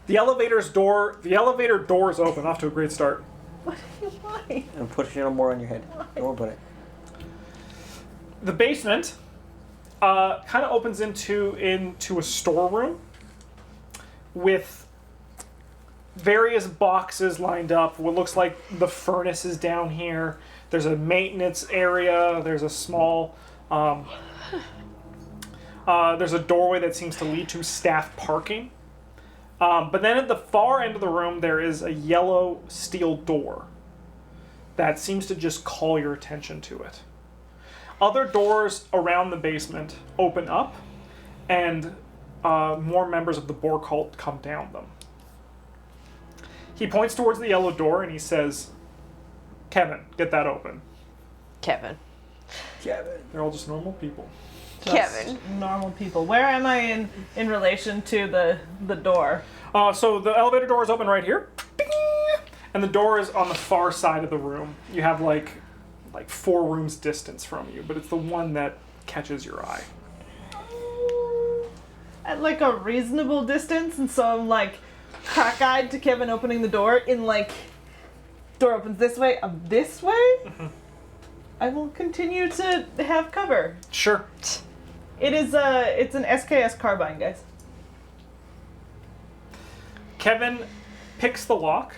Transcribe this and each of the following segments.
The elevator door is open. Off to a great start. Why? And push it more on your head. Don't put it. The basement kind of opens into a storeroom with various boxes lined up. What looks like the furnace is down here. There's a maintenance area. There's a small. There's a doorway that seems to lead to staff parking. But then at the far end of the room, there is a yellow steel door that seems to just call your attention to it. Other doors around the basement open up, and more members of the Boar cult come down them. He points towards the yellow door and he says, Kevin, get that open. Kevin. They're all just normal people. Kevin. Normal people. Where am I in relation to the door? So the elevator door is open right here. Ding! And the door is on the far side of the room. You have like 4 rooms distance from you, but it's the one that catches your eye. At like a reasonable distance, and so I'm like cockeyed to Kevin opening the door in like, door opens this way, I'm this way? Mm-hmm. I will continue to have cover. Sure. It's an SKS carbine, guys. Kevin picks the lock,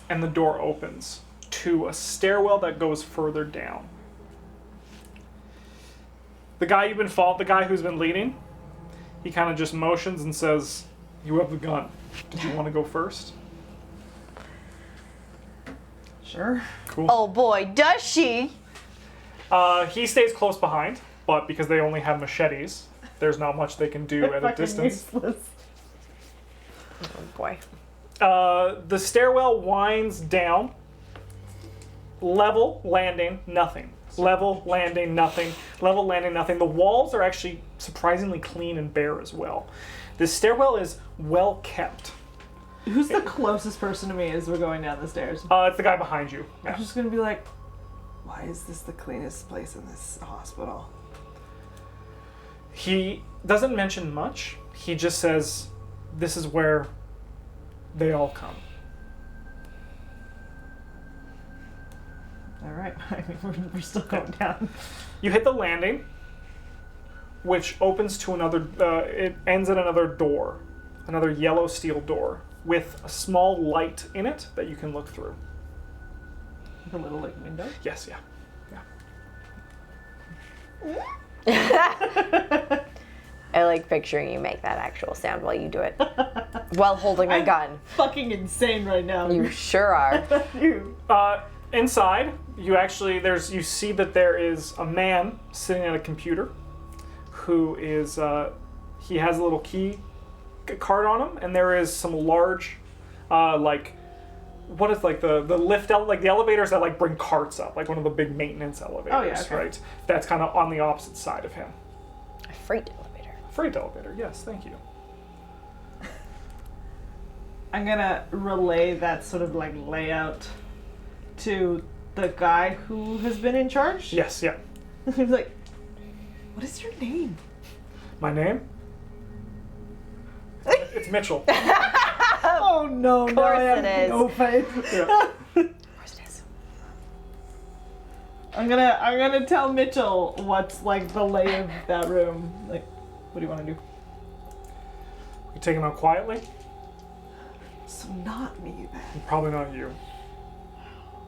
and the door opens to a stairwell that goes further down. The guy who's been leading, he kind of just motions and says, "You have the gun. Did you want to go first?" Sure. Cool. Oh boy, does she? He stays close behind, but because they only have machetes, there's not much they can do at a Fucking distance. useless. Oh boy. The stairwell winds down. Level, landing, nothing. Level, landing, nothing. Level, landing, nothing. The walls are actually surprisingly clean and bare as well. This stairwell is well kept. Who's the closest person to me as we're going down the stairs? It's the guy behind you. Yeah. I'm just gonna be like, why is this the cleanest place in this hospital? He doesn't mention much. He just says, this is where they all come. All right, I mean, we're still going down. You hit the landing, which opens to another, it ends at another door, another yellow steel door with a small light in it that you can look through. The little like window. Yes, yeah. I like picturing you make that actual sound while you do it. While holding a gun. Fucking insane right now. You sure are. You. Inside, you see that there is a man sitting at a computer who is, he has a little key card on him, and there is some large, what is like the lift, like the elevators that like bring carts up, like one of the big maintenance elevators, Oh, yeah, okay. right? That's kind of on the opposite side of him. A freight elevator. Freight elevator, yes, thank you. I'm gonna relay that sort of like layout to the guy who has been in charge. Yes, yeah. He's like, what is your name? My name? It's Mitchell. Oh no, Of no, course I have it is. no faith. Yeah. Of course it is. I'm gonna tell Mitchell what's like the lay of that room. Like, what do you want to do? You take him out quietly? So not me then. Probably not you.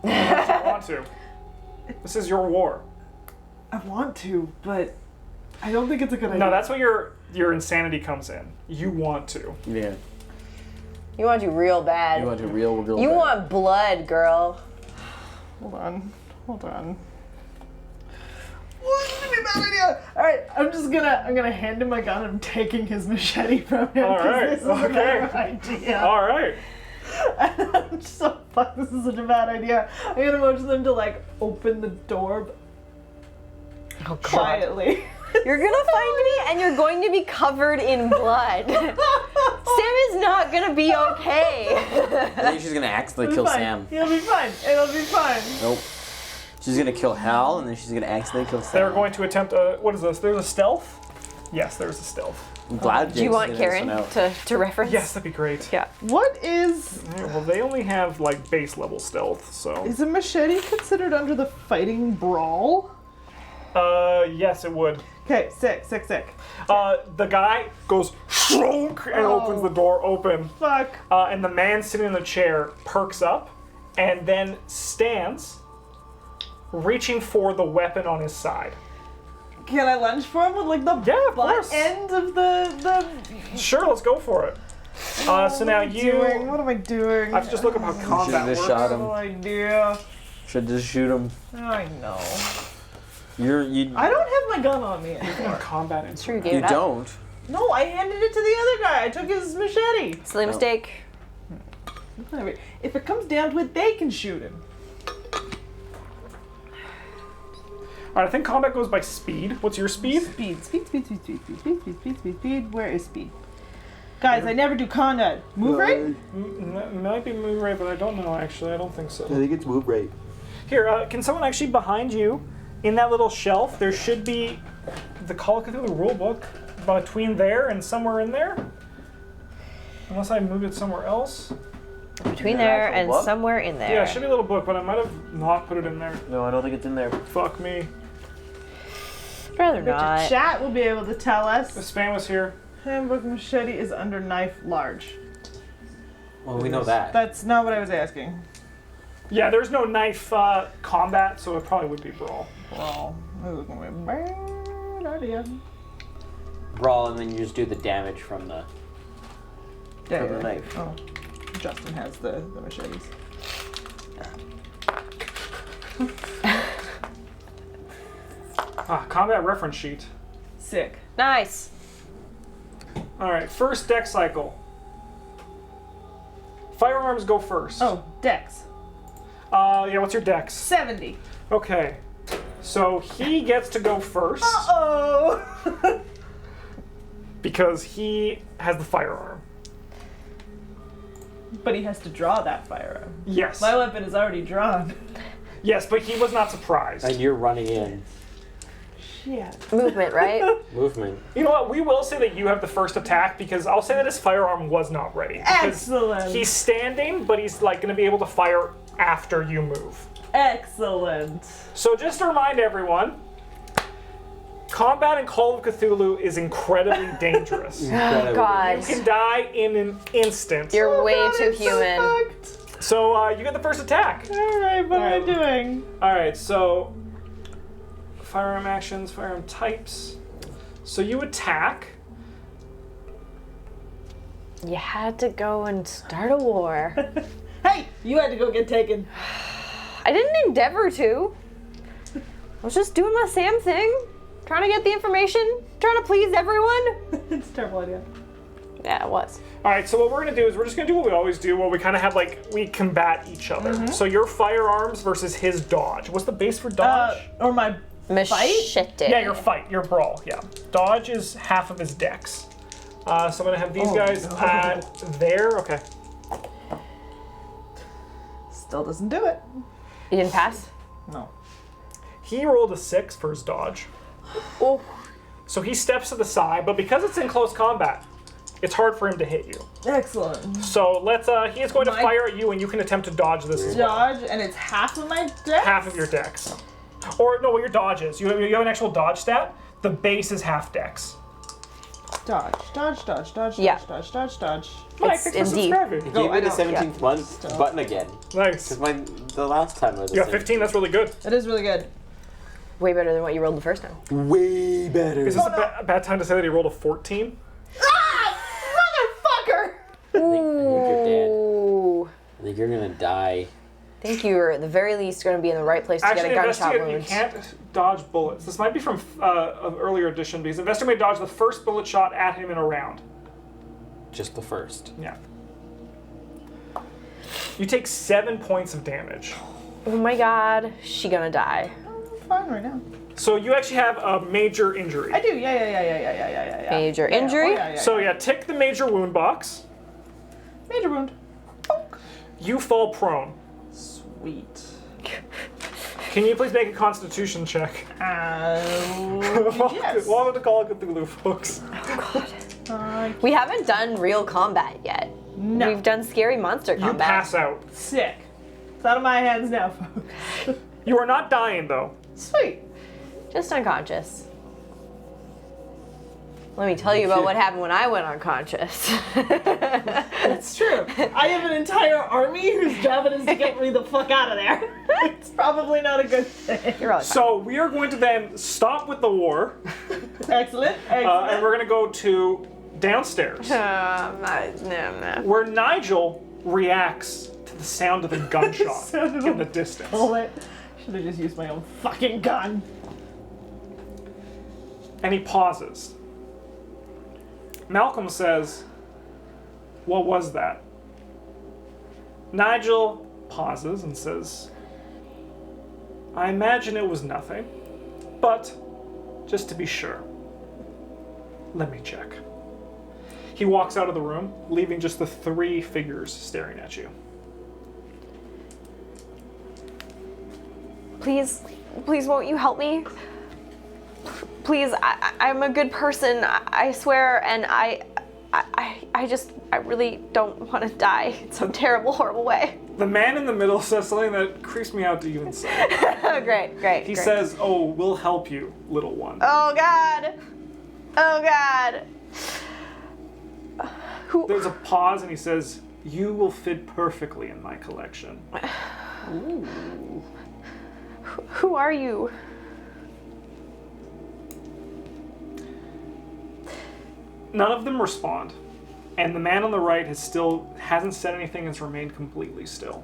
Unless you want to. This is your war. I want to, but I don't think it's a good idea. No, that's where your insanity comes in. You want to. Yeah. You want to real bad. You want to real You bad. want blood, girl. Hold on. What's gonna be a bad idea? Alright, I'm gonna hand him my gun. I'm taking his machete from him. All 'cause right, This is a okay. bad idea. All right. I'm just so fuck. This is such a bad idea. I'm gonna motion them to like open the door Oh god. quietly. You're gonna find me and you're going to be covered in blood. Sam is not gonna be okay. I think she's gonna accidentally kill It'll be Sam. fine. It'll be fine. It'll be fine. Nope. She's gonna kill Hal, and then she's gonna accidentally kill Sam. They're going to attempt a, what is this? There's a stealth? Yes, there's a stealth. I'm glad Do you Jake's want getting Karen this one out. to reference? Yes, that'd be great. Yeah. What is Yeah, well, they only have like base level stealth, so. a machete considered under the fighting brawl? Yes, it would. Okay, sick. The guy goes shronk and opens the door open. Fuck. And the man sitting in the chair perks up and then stands, reaching for the weapon on his side. Can I lunge for him with like the Yeah, of butt course. end of the Sure, let's go for it. So now What am I doing? I have to just look up how combat just works. shot him. No idea. Should just shoot him. I know. You I don't have my gun on me anymore. Combat Sure, you instrument. gave you it up. don't. No, I handed it to the other guy. I took his machete. Silly mistake. If it comes down to it, they can shoot him. Alright, I think combat goes by speed. What's your speed? Speed. Where is speed? Guys, I never do combat. Move rate? Might be move rate, but I don't know actually. I don't think so. think it's move rate. Here, can someone actually behind you, in that little shelf, there should be the Call of Cthulhu rulebook between there and somewhere in there? Unless I moved it somewhere else. Between An there actual and book? somewhere in there. Yeah, it should be a little book, but I might have not put it in there. No, I don't think it's in there. Fuck me. I'd rather not. Chat will be able to tell The us. spam was here. Handbook machete is under knife large. Well, we know that. That's not what I was asking. Yeah, there's no knife combat, so it probably would be brawl. Well, this is gonna be a bad idea. Brawl, and then you just do the damage from the Yeah. knife. Oh, Justin has the machetes. Combat reference sheet. Sick. Nice. Alright, first deck cycle. Firearms go first. Oh, Dex. Yeah, what's your dex? 70. Okay. So he gets to go first Oh. because he has the firearm. But he has to draw that firearm. Yes. My weapon is already drawn. Yes, but he was not surprised. And you're running in. Shit. Movement, right? Movement. You know what? We will say that you have the first attack because I'll say that his firearm was not ready. Because Excellent. he's standing, but he's like going to be able to fire after you move. Excellent. So just to remind everyone, combat in Call of Cthulhu is incredibly dangerous. You Oh, God. can die in an instant. You're way God, too I'm so human. fucked. So you get the first attack. Alright, what am I Alright. doing? Alright, so firearm actions, firearm types. So you attack. You had to go and start a war. Hey, you had to go get taken. I didn't endeavor to. I was just doing my Sam thing. Trying to get the information. Trying to please everyone. It's a terrible idea. Yeah, it was. Alright, so what we're gonna do is we're just gonna do what we always do, where we kind of have like, we combat each other. So your firearms versus his dodge. What's the base for dodge? Or my Machete. Yeah, your fight, your brawl, yeah. Dodge is half of his dex. So I'm gonna have these guys at there. Okay. still doesn't do it. You didn't pass? No. He rolled a 6 for his dodge. Oh. So he steps to the side, but because it's in close combat, it's hard for him to hit you. Excellent. So let's, he is going to My- fire at you and you can attempt to dodge this as well. Dodge, and it's half of my dex? Half of your dex. Or, no, what your dodge is. You have an actual dodge stat. The base is half dex. Dodge, dodge, dodge, dodge, Yeah. dodge, dodge, dodge. Mike, It's thanks for indeed. subscribing. He No, gave I me the know, 17th button again. Nice. Because the last time was the You got same. 15, that's really good. That is really good. Way better than what you rolled the first time. Way better. Is this a bad time to say that he rolled a 14? Ah! Motherfucker! I think you're dead. Ooh. I think you're gonna die. I think you're at the very least going to be in the right place to Actually, get a gunshot investigate, you wound. can't dodge bullets. This might be from an earlier edition, because investigate dodge the first bullet shot at him in a round. Just the first. Yeah. You take 7 points of damage. Oh my god, she gonna die. I'm fine right now. So you actually have a major injury. I do, yeah. Major Yeah, injury? oh, yeah. So yeah, tick the major wound box. Major wound. Bonk. You fall prone. Sweet. Can you please make a constitution check? Yes. Welcome to Call of Cthulhu, folks. We haven't done real combat yet. No. We've done scary monster You combat. pass out. Sick. It's out of my hands now, folks. You are not dying, though. Sweet. Just unconscious. Let me tell you about what happened when I went unconscious. It's true. I have an entire army whose job it is to get me the fuck out of there. It's probably not a good thing. You're all So we are going to then stop with the war, Excellent. and Excellent. we're going to go to downstairs, no. where Nigel reacts to the sound of a gunshot Sound of in a the distance. bullet. Should have just used my own fucking gun. And he pauses. Malcolm says, "What was that?" Nigel pauses and says, "I imagine it was nothing, but just to be sure, let me check." He walks out of the room, leaving just the three figures staring at you. Please, won't you help me? Please, I'm a good person, I swear, and I really don't want to die in some terrible, horrible way. The man in the middle says something that creeps me out to even say. Great. He says, "Oh, we'll help you, little one." Oh God. There's a pause and he says, "You will fit perfectly in my collection." Who are you? None of them respond, and the man on the right hasn't said anything, has remained completely still.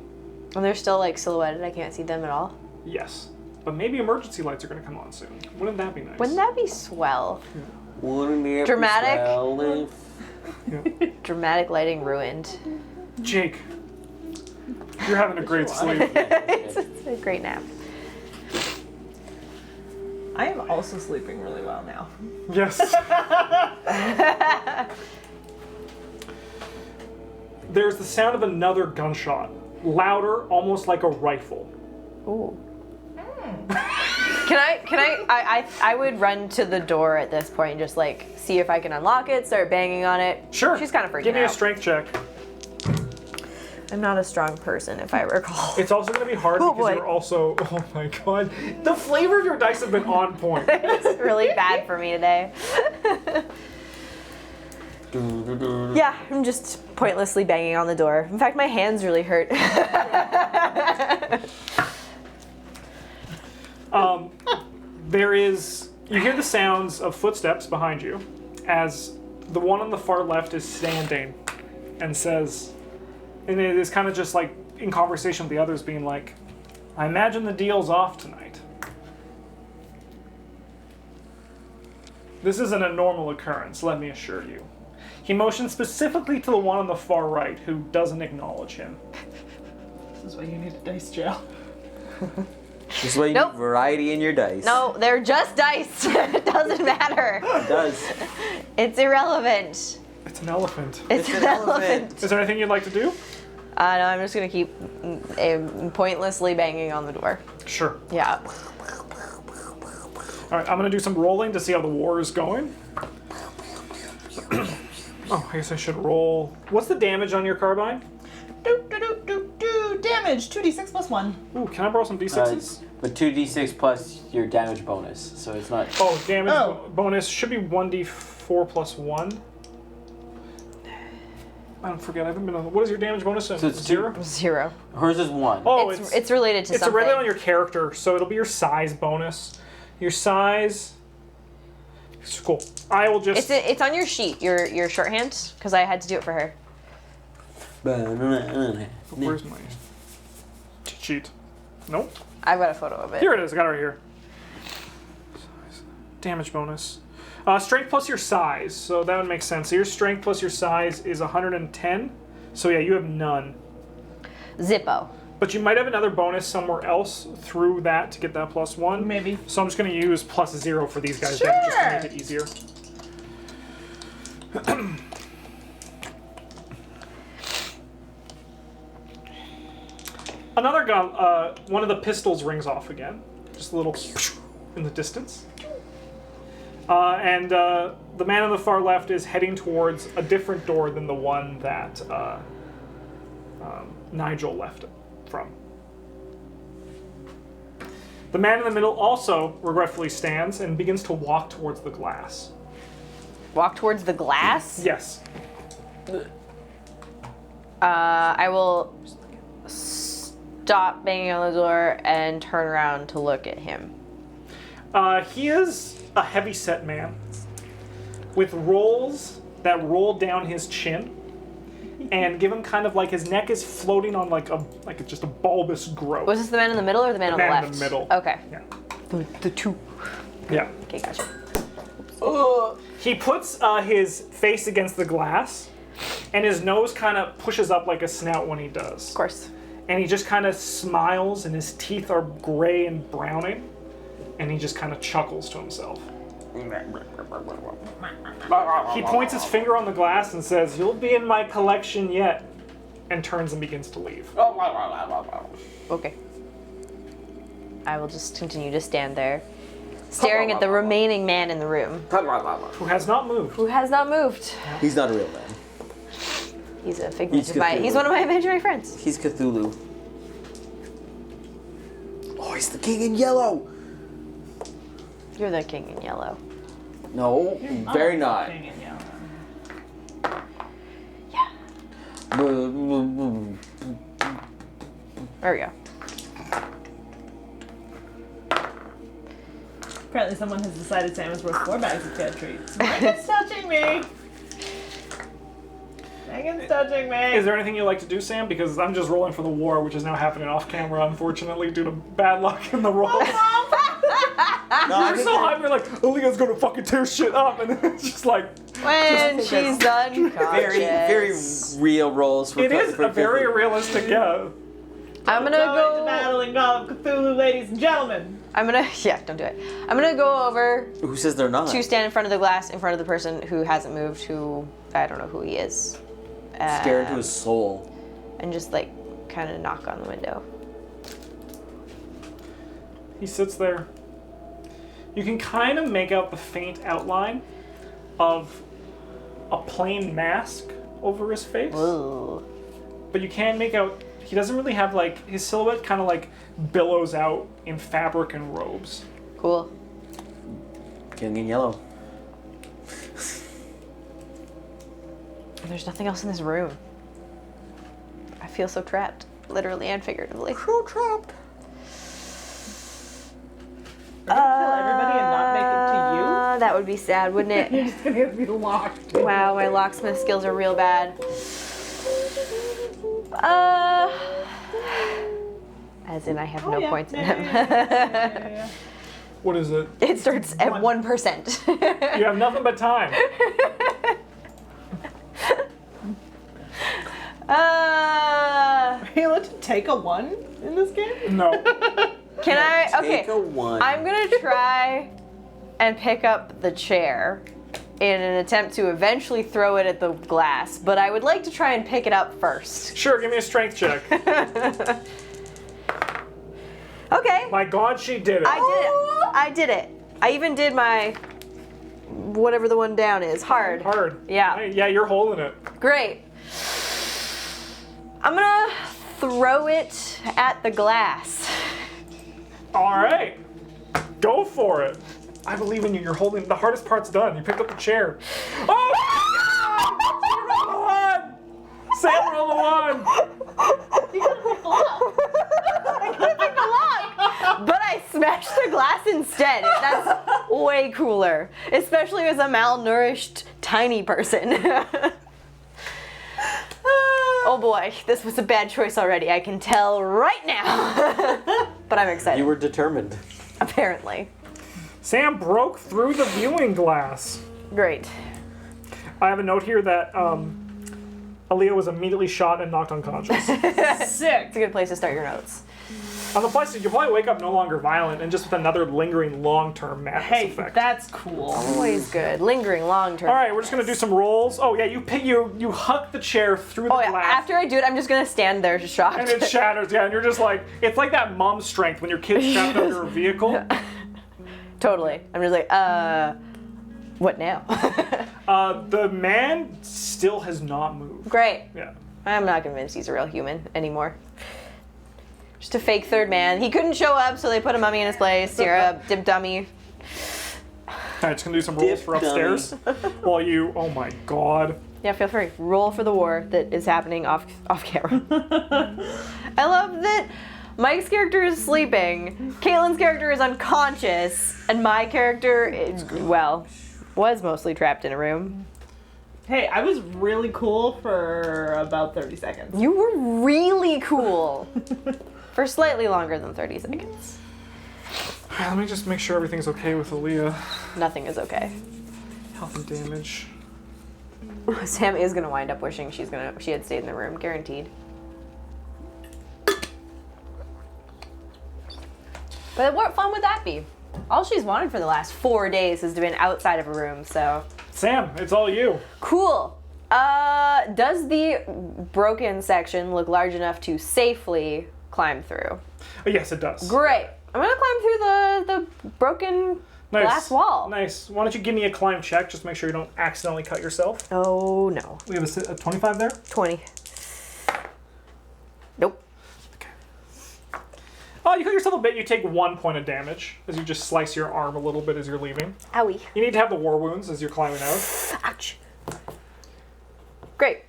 And they're still like silhouetted. I can't see them at all. Yes, but maybe emergency lights are going to come on soon. Wouldn't that be nice? Wouldn't that be swell? Wouldn't it be Dramatic? swell if- Yeah. Dramatic lighting ruined. Jake, you're having a great sleep. It's a great nap. I am also sleeping really well now. Yes. There's the sound of another gunshot, louder, almost like a rifle. Ooh. I would run to the door at this point and just like see if I can unlock it, start banging on it. Sure. She's kind of freaking Give me a out. strength check. I'm not a strong person, if I recall. It's also going to be hard Oh, because boy. you're also... Oh my god. The flavor of your dice have been on point. It's really bad for me today. Yeah, I'm just pointlessly banging on the door. In fact, my hands really hurt. You hear the sounds of footsteps behind you as the one on the far left is standing and says, and it is kind of just like in conversation with the others being like, "I imagine the deal's off tonight. This isn't a normal occurrence, let me assure you." He motions specifically to the one on the far right who doesn't acknowledge him. This is why you need a dice jail. This is why you Nope. need variety in your dice. No, they're just dice. It doesn't matter. It does. It's irrelevant. It's an elephant. It's an irrelevant. elephant. Is there anything you'd like to do? No, I'm just gonna keep pointlessly banging on the door. Sure. Yeah. All right, I'm gonna do some rolling to see how the war is going. Oh, I guess I should roll. What's the damage on your carbine? Damage 2d6 plus 1. Ooh, can I borrow some d6s? But 2d6 plus your damage bonus, so it's not. Oh, damage Oh. bonus should be 1d4 plus 1. I don't forget. I haven't been on. What is your damage bonus? So it's 0. 0. Hers is 1. Oh, It's related to it's something. related on your character, so it'll be your size bonus. Your size. Cool. I will just. It's on your sheet, your shorthand, because I had to do it for her. Where's my cheat sheet? Nope. I've got a photo of it. Here it is. I got it right here. Size. Damage bonus. Strength plus your size. So that would make sense. So your strength plus your size is 110. So yeah, you have none. Zippo. But you might have another bonus somewhere else through that to get that plus 1. Maybe. So I'm just going to use plus 0 for these guys then, just to make it easier. Another gun, one of the pistols rings off again. Just a little in the distance. And the man on the far left is heading towards a different door than the one that Nigel left it from. The man in the middle also regretfully stands and begins to walk towards the glass. Walk towards the glass? Yes. I will stop banging on the door and turn around to look at him. He is a heavy-set man with rolls that roll down his chin and give him kind of like his neck is floating on like just a bulbous growth. Was this the man in the middle or the man on the man left? in the middle. Okay. Yeah. The two. Yeah. Okay, gotcha. He puts his face against the glass, and his nose kind of pushes up like a snout when he does. Of course. And he just kind of smiles, and his teeth are gray and browning, and he just kind of chuckles to himself. He points his finger on the glass and says, "You'll be in my collection yet," and turns and begins to leave. Okay. I will just continue to stand there, staring at the remaining man in the room. Who has not moved. Who has not moved. He's not a real man. He's a figment He's of my... Cthulhu. He's one of my imaginary friends. He's Cthulhu. Oh, he's the king in yellow. You're the king in yellow. No, very not. Yeah. There we go. Apparently someone has decided Sam is worth 4 bags of cat treats. Megan's touching me! Megan's touching me! Is there anything you'd like to do, Sam? Because I'm just rolling for the war, which is now happening off camera, unfortunately, due to bad luck in the rolls. No, I You're think so hyped, you're like, Aaliyah's gonna fucking tear shit up, and then it's just like... When she's done, very real roles. For It is for a very Cthulhu. realistic, yeah. I'm gonna Going to go... battle and Call of Cthulhu, ladies and gentlemen! I'm gonna... Yeah, don't do it. I'm gonna go over Who says they're not? to stand in front of the glass, in front of the person who hasn't moved, who... I don't know who he is. Stare into his soul. And just, like, kind of knock on the window. He sits there. You can kind of make out the faint outline of a plain mask over his face. Ooh. But you can make out, he doesn't really have like, his silhouette kind of like billows out in fabric and robes. Cool. King in yellow. And there's nothing else in this room. I feel so trapped, literally and figuratively. So trapped. Are you gonna kill everybody and not make it to That would be sad, wouldn't you? it? You're just gonna have to be locked. Wow, my locksmith skills are real bad. As in, I have no points in them. Yeah. What is it? It starts at 1%. You have nothing but time. Are you allowed to take a 1 in this game? No. Can I? Okay. Take a 1. I'm gonna try and pick up the chair in an attempt to eventually throw it at the glass, but I would like to try and pick it up first. Sure, give me a strength check. Okay. My God, she did it. I did it. I even did my whatever the one down is. Hard. Hard. Yeah. Yeah, you're holding it. Great. I'm gonna throw it at the glass. All right. Go for it. I believe in you. You're holding. The hardest part's done. You picked up the chair. Oh! You rolled a 1! Sam rolled a 1! You gotta pick a lock. But I smashed the glass instead. That's way cooler. Especially as a malnourished tiny person. Oh boy, this was a bad choice already. I can tell right now. But I'm excited. You were determined. Apparently. Sam broke through the viewing glass. Great. I have a note here that Aaliyah was immediately shot and knocked unconscious. Sick. It's a good place to start your notes. On the plus side, you'll probably wake up no longer violent and just with another lingering long-term madness Hey, effect. that's cool. Always good. Lingering long term. All right, we're just gonna do some rolls. Oh yeah, you huck the chair through the Oh yeah, glass. after I do it, I'm just gonna stand there just shocked. And it shatters, yeah, and you're just like, it's like that mom strength when your kid's trapped under a vehicle. Totally. I'm just like, What now? The man still has not moved. Great. Yeah. I'm not convinced he's a real human anymore. Just a fake third man. He couldn't show up, so they put a mummy in his place. You're a dip dummy. Alright, just gonna do some rolls for upstairs. While you, oh my god. Yeah, feel free. Roll for the war that is happening off camera. I love that Mike's character is sleeping, Caitlin's character is unconscious, and my character, was mostly trapped in a room. Hey, I was really cool for about 30 seconds. You were really cool. For slightly longer than 30 seconds. Let me just make sure everything's okay with Aaliyah. Nothing is okay. Health and damage. Sam is gonna wind up wishing she had stayed in the room, guaranteed. But what fun would that be? All she's wanted for the last 4 days has been outside of a room, so. Sam, it's all you. Cool. Does the broken section look large enough to safely climb through? Oh, yes, it does. Great. I'm gonna climb through the broken glass wall. Nice. Why don't you give me a climb check, just make sure you don't accidentally cut yourself. Oh no. We have a 25 there? 20. Nope. Oh, you cut yourself a bit, you take 1 point of damage as you just slice your arm a little bit as you're leaving. Owie. You need to have the war wounds as you're climbing out. Ouch. Great.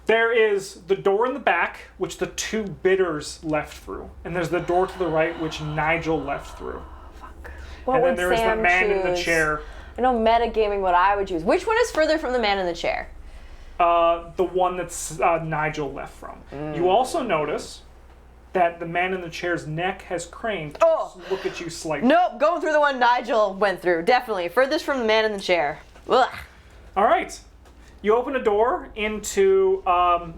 There is the door in the back, which the 2 bidders left through. And there's the door to the right, which Nigel left through. Fuck. What And then would there is the Sam man in the choose? chair. I know metagaming what I would choose. Which one is further from the man in the chair? The one that's Nigel left from. You also notice that the man in the chair's neck has craned to look at you slightly. Nope, going through the one Nigel went through. Definitely. Furthest from the man in the chair. Ugh. All right. You open a door into a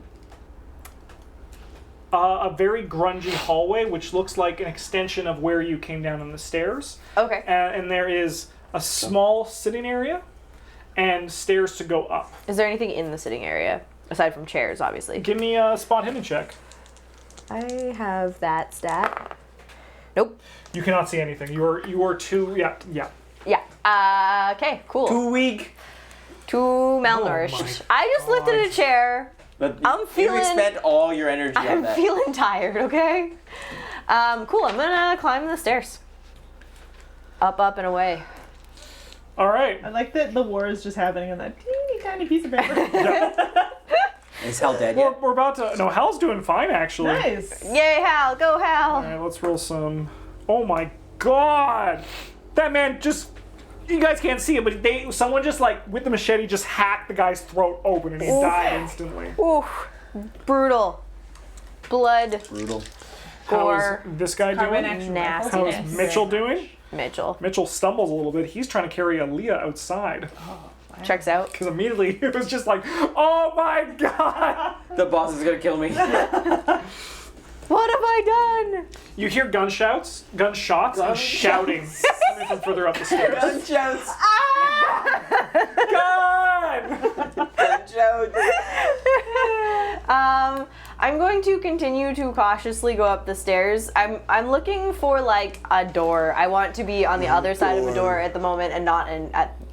very grungy hallway, which looks like an extension of where you came down on the stairs. Okay. And there is a small sitting area and stairs to go up. Is there anything in the sitting area? Aside from chairs, obviously. Give me a spot hidden check. I have that stat. Nope. You cannot see anything. You are too, yeah. Yeah. Okay, cool. Too weak. Too malnourished. I just lifted a chair. But I'm feeling- You expend all your energy on I'm that. feeling tired, okay? Cool, I'm gonna climb the stairs. Up, and away. All right. I like that the war is just happening on that teeny tiny piece of paper. Is Hal dead yet? We're about to, no, Hal's doing fine, actually. Nice. Yay, Hal, go Hal. All right, let's roll some. Oh my god! That man just, you guys can't see it, but someone just like, with the machete, just hacked the guy's throat open and he died instantly. Oof. Brutal. Blood. Brutal. How Gore. is this guy Carbine doing? action Nasty. rifle. How is Mitchell doing? Mitchell. Mitchell stumbles a little bit. He's trying to carry Aaliyah outside. Checks out. Because immediately it was just like, oh my god! The boss is gonna kill me. What have I done? You hear gunshots, and shouting coming from further up the stairs. Gunshots. God! Gunshots. I'm going to continue to cautiously go up the stairs. I'm looking for like a door. I want to be on the other side of a door at the moment and not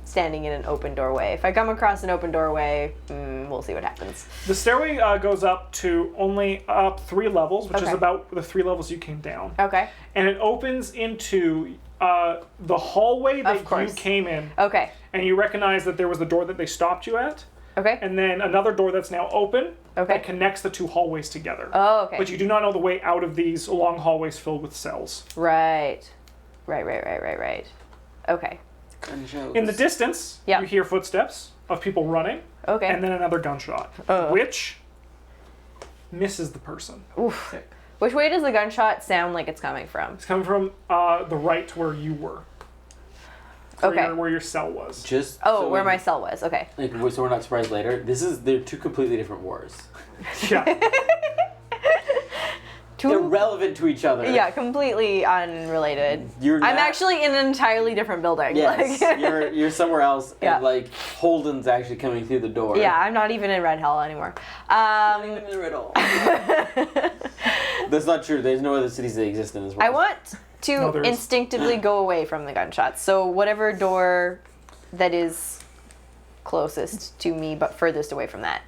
standing in an open doorway. If I come across an open doorway, we'll see what happens. The stairway goes up to only up 3 levels, which is Okay. about the 3 levels you came down. Okay. And it opens into the hallway that Of course. you came in. Okay. And you recognize that there was the door that they stopped you at, Okay. and then another door that's now open Okay. that connects the 2 hallways together. Oh, okay. But you do not know the way out of these long hallways filled with cells. Right. Okay. Gunshots. In the distance, Yeah. you hear footsteps of people running, Okay. and then another gunshot, which misses the person. Oof. Which way does the gunshot sound like it's coming from? It's coming from the right to where you were. Okay. Where your cell was. Just Oh, so where we- my cell was. Okay. Like, so we're not surprised later. They're 2 completely different wars. Yeah. They're relevant to each other. Yeah, completely unrelated. You're I'm not- actually in an entirely different building. Yes, Like, you're somewhere else, Yeah. and like Holden's actually coming through the door. yeah, I'm not even in Red Hell anymore. Not even in the riddle. That's not true. There's no other cities that exist in this world. I want to No, there is. instinctively go away from the gunshots. So whatever door that is closest to me, but furthest away from that.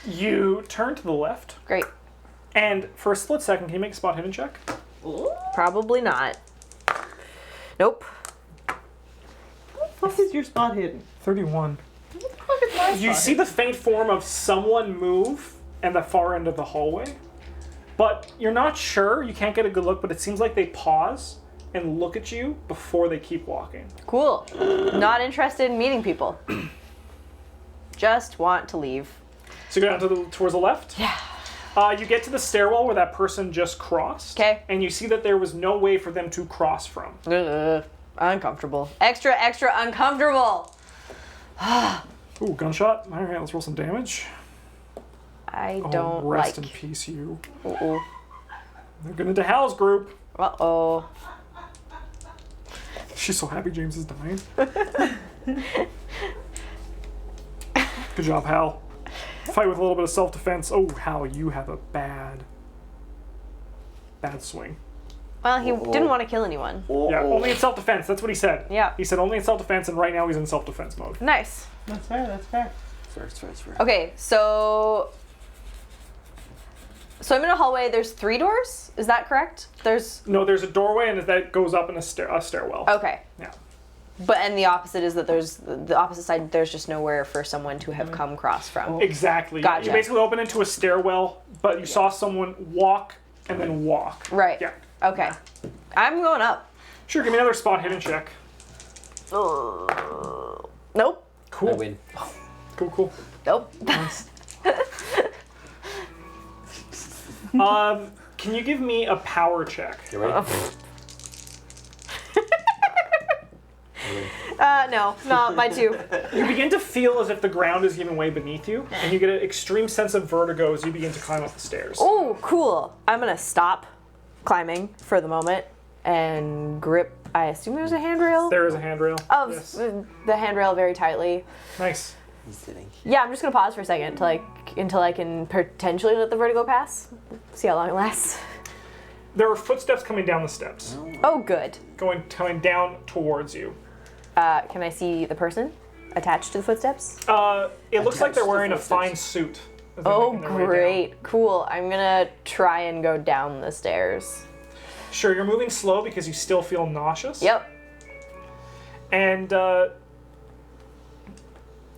You turn to the left, Great. and for a split second, can you make a spot hidden check? Probably not. Nope. What is your spot hidden? 31. What the fuck is my You spot see the faint form of someone move at the far end of the hallway, but you're not sure. You can't get a good look, but it seems like they pause and look at you before they keep walking. Cool. Not interested in meeting people. Just want to leave. So you go down towards the left. Yeah. You get to the stairwell where that person just crossed. 'Kay. And you see that there was no way for them to cross from. Uncomfortable. Extra, extra uncomfortable. Ooh, gunshot. All right, let's roll some damage. I Oh, don't rest like. in peace, you. Uh-oh. They're going into Hal's group. Uh-oh. She's so happy James is dying. Good job, Hal. Fight with a little bit of self-defense. Oh, Hal, you have a bad swing. Well, he didn't want to kill anyone. Yeah, only in self-defense. That's what he said. Yeah. He said only in self-defense, and right now he's in self-defense mode. Nice. That's fair, that's fair. Fair. Okay, so I'm in a hallway. There's 3 doors. Is that correct? There's No, there's a doorway, and that goes up in a stairwell. okay. Yeah. But and the opposite is that there's the opposite side. There's just nowhere for someone to have come across from. Exactly. Gotcha. You basically open into a stairwell, but you saw someone walk and then walk. Right. Yeah. Okay. I'm going up. Sure, give me another spot hidden check. Nope. Cool. I win. Cool. Nope. Can you give me a power check? You ready? No, not my 2. You begin to feel as if the ground is giving way beneath you, and you get an extreme sense of vertigo as you begin to climb up the stairs. Oh, cool. I'm gonna stop climbing for the moment and grip. I assume there's a handrail There is a handrail. of Yes. the handrail very tightly. Nice. He's sitting. Yeah, I'm just gonna pause for a second until I can potentially let the vertigo pass. See how long it lasts. There are footsteps coming down the steps, Oh, good. coming down towards you. Can I see the person attached to the footsteps? It looks like Attached they're to wearing a footsteps. fine suit. as they're Oh, making their way down. great. Cool. I'm gonna try and go down the stairs. Sure, you're moving slow because you still feel nauseous. Yep. And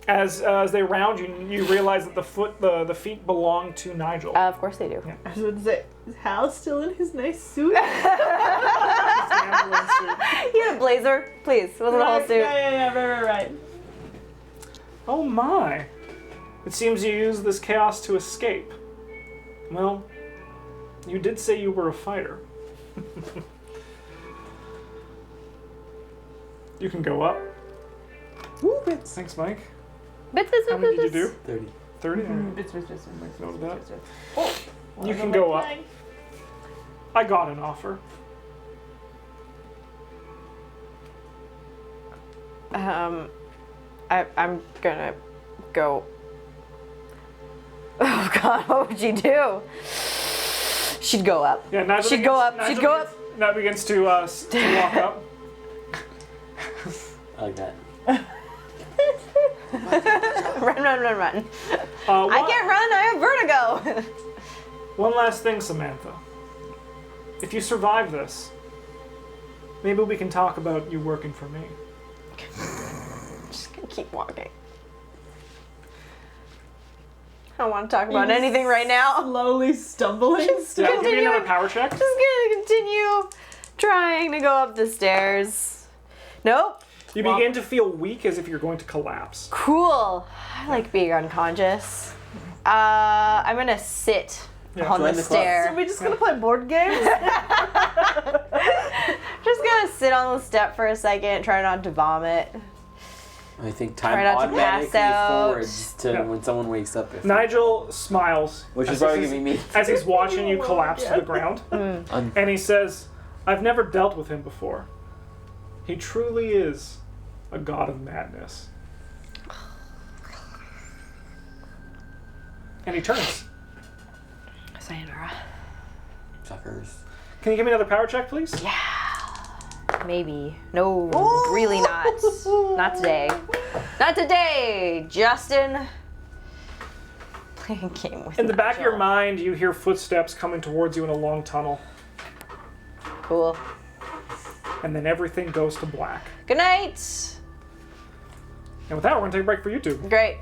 as they round you, you realize that the feet belong to Nigel. Of course they do. I was about to say, is Hal still in his nice suit? Ambulance suit. He had a blazer, please. It wasn't a whole suit. Yeah, right. Oh my! It seems you used this chaos to escape. Well, you did say you were a fighter. You can go up. Woo, bits. Thanks, Mike. Bits. How many did you do? 30. 30? Bits. Note that. You can go up. I got an offer. I'm gonna go. Oh God, what would you do? She'd go up. Yeah, Nigel She'd go up. She'd go up. Now begins to walk up. I like that. Run. One, I can't run. I have vertigo. One last thing, Samantha. If you survive this, maybe we can talk about you working for me. Just gonna keep walking. I don't want to talk about anything right now. Slowly stumbling. Yeah, give me Continuing. another power check. Just gonna continue trying to go up the stairs. Nope. You begin to feel weak as if you're going to collapse. Cool. I like being unconscious. I'm gonna sit Yeah. on the Join the club. stair. Are we just gonna play board games? Just gonna sit on the step for a second, try not to vomit. I think time Try not to automatically pass out. forwards to Yeah. when someone wakes up. If Nigel smiles. Which as is probably he's- gonna be me. As he's watching you collapse to the ground. Un- And he says, I've never dealt with him before. He truly is a god of madness. And he turns. Sayonara. Suckers. Can you give me another power check, please? Yeah. maybe. No, really not. Not today. Not today, Justin. Playing a game with In the back of your Nigel. mind, you hear footsteps coming towards you in a long tunnel, Cool. and then everything goes to black. Good night. And with that, we're gonna take a break for YouTube. Great.